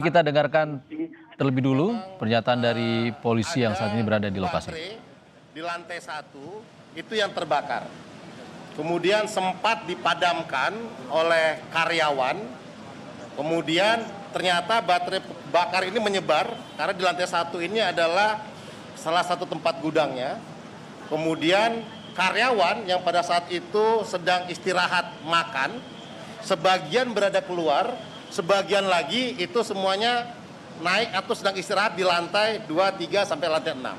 Kita dengarkan terlebih dulu pernyataan dari polisi yang saat ini berada di lokasi. Di lantai 1 itu yang terbakar. Kemudian sempat dipadamkan oleh karyawan. Kemudian ternyata baterai bakar ini menyebar karena di lantai 1 ini adalah salah satu tempat gudangnya. Kemudian karyawan yang pada saat itu sedang istirahat makan, sebagian berada keluar, sebagian lagi itu semuanya naik atau sedang istirahat di lantai 2, 3 sampai lantai 6.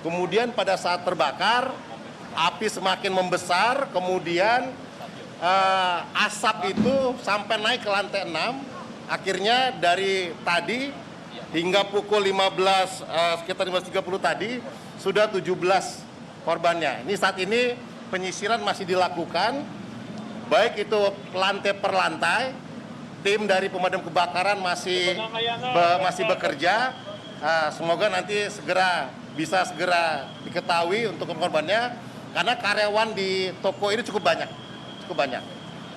Kemudian pada saat terbakar, api semakin membesar, kemudian asap itu sampai naik ke lantai 6. Akhirnya dari tadi hingga pukul 15, sekitar 15.30 tadi, sudah 17 korbannya. Ini saat ini penyisiran masih dilakukan, baik itu lantai per lantai. Tim dari pemadam kebakaran masih bekerja. Semoga nanti bisa segera diketahui untuk korbannya, karena karyawan di toko ini cukup banyak.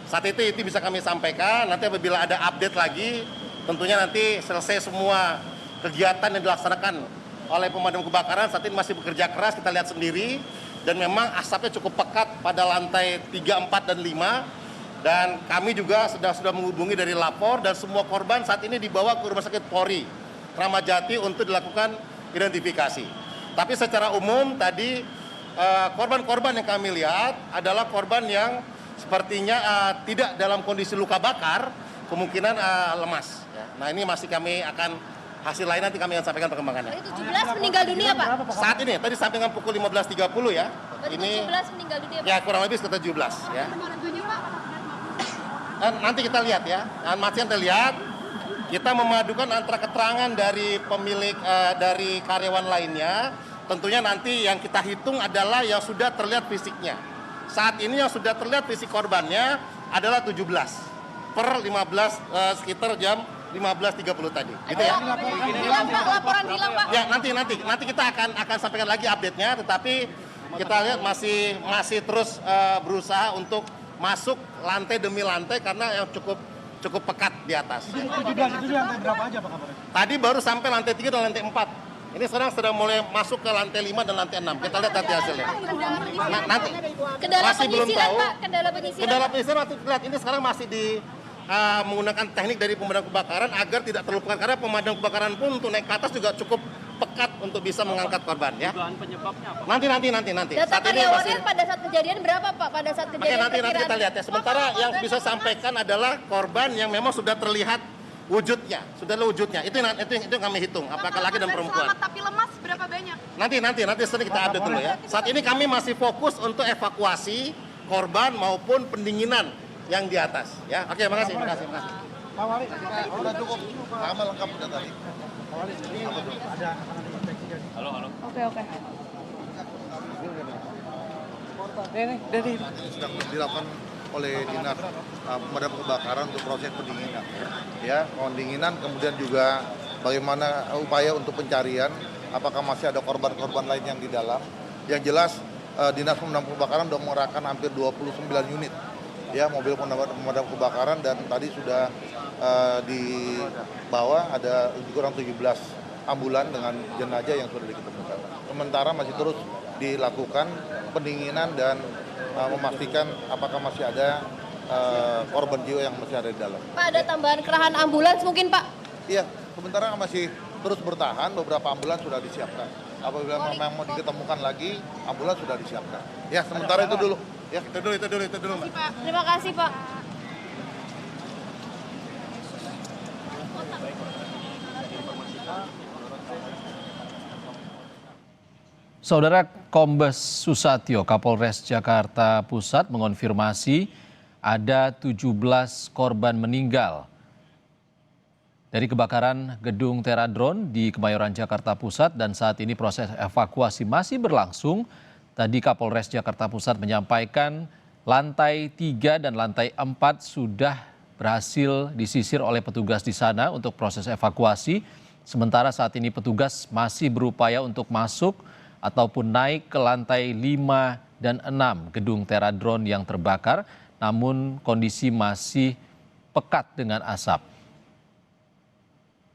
Saat itu bisa kami sampaikan. Nanti apabila ada update lagi, tentunya nanti selesai semua kegiatan yang dilaksanakan oleh pemadam kebakaran. Saat ini masih bekerja keras, kita lihat sendiri, dan memang asapnya cukup pekat pada lantai 3, 4, dan 5. Dan kami juga sudah menghubungi dari lapor, dan semua korban saat ini dibawa ke Rumah Sakit Polri Kramat Jati untuk dilakukan identifikasi. Tapi secara umum tadi korban-korban yang kami lihat adalah korban yang sepertinya tidak dalam kondisi luka bakar, kemungkinan lemas. Nah, ini masih kami akan hasil lain nanti kami akan sampaikan perkembangannya. 17 meninggal dunia, Pak? Saat ini, tadi sampai dengan pukul 15.30 ya. Ini 17 meninggal dunia, Pak? Ya, kurang lebih sekitar 17 ya. Nanti kita lihat ya, masih kita lihat, kita memadukan antara keterangan dari pemilik, dari karyawan lainnya. Tentunya nanti yang kita hitung adalah yang sudah terlihat fisiknya. Saat ini yang sudah terlihat fisik korbannya adalah 17 per 15, sekitar jam 15.30 tadi. Gitu ya. Laporan hilang, Pak. Ya, nanti kita akan sampaikan lagi update-nya, tetapi kita lihat masih terus berusaha untuk masuk lantai demi lantai karena yang cukup pekat di atas. 17 itu di lantai berapa aja Pak kabarnya? Tadi baru sampai lantai 3 dan lantai 4. Ini sekarang sudah mulai masuk ke lantai 5 dan lantai 6. Kita lihat nanti hasilnya. Nanti masih belum tahu. Kendala penyisiran waktu lihat ini sekarang masih menggunakan teknik dari pemadam kebakaran agar tidak terlupakan, karena pemadam kebakaran pun untuk naik ke atas juga cukup pekat untuk bisa mengangkat korban ya. Dugaan penyebabnya apa? Nanti. Data karyawannya pada saat kejadian berapa, Pak? Pada saat kejadian nanti kita lihat ya. Sementara yang bisa sampaikan adalah korban yang memang sudah terlihat wujudnya. Itu yang kami hitung, apakah laki dan perempuan. Selamat tapi lemas berapa banyak? Nanti sering kita update dulu ya. Saat ini kami masih fokus untuk evakuasi korban maupun pendinginan yang di atas ya. Oke, makasih. Pak Wali, udah cukup. Sama lengkap udah tadi. Pak Wali, ini ada investigasi. Halo. Oke. Ini sedang dilakukan oleh dinas pemadam kebakaran untuk proses pendinginan. Ya, pendinginan, kemudian juga bagaimana upaya untuk pencarian, apakah masih ada korban-korban lain yang di dalam. Yang jelas dinas pemadam kebakaran sudah mengerahkan hampir 29 unit ya mobil pemadam kebakaran, dan tadi sudah dibawa ada kurang 17 ambulan dengan jenazah yang sudah diketemukan. Sementara masih terus dilakukan pendinginan dan memastikan apakah masih ada korban jiwa yang masih ada di dalam. Pak, ada tambahan kerahan ambulans mungkin, Pak? Iya, sementara masih terus bertahan, beberapa ambulans sudah disiapkan. Apabila memang mau diketemukan lagi, ambulans sudah disiapkan. Ya, sementara itu dulu. Ya, itu dulu, Mbak. Terima kasih, Pak. Saudara, Kombes Susatyo, Kapolres Jakarta Pusat mengonfirmasi ada 17 korban meninggal dari kebakaran gedung Teradron di Kemayoran Jakarta Pusat, dan saat ini proses evakuasi masih berlangsung. Tadi Kapolres Jakarta Pusat menyampaikan lantai 3 dan lantai 4 sudah berhasil disisir oleh petugas di sana untuk proses evakuasi. Sementara saat ini petugas masih berupaya untuk masuk ataupun naik ke lantai 5 dan 6 gedung Teradron yang terbakar, namun kondisi masih pekat dengan asap.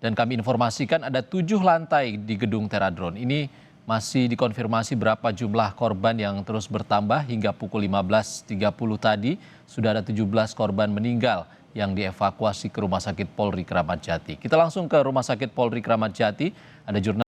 Dan kami informasikan ada 7 lantai di gedung Teradron. Ini masih dikonfirmasi berapa jumlah korban yang terus bertambah hingga pukul 15.30 tadi. Sudah ada 17 korban meninggal yang dievakuasi ke Rumah Sakit Polri Kramat Jati. Kita langsung ke Rumah Sakit Polri Kramat Jati. Ada jurnalis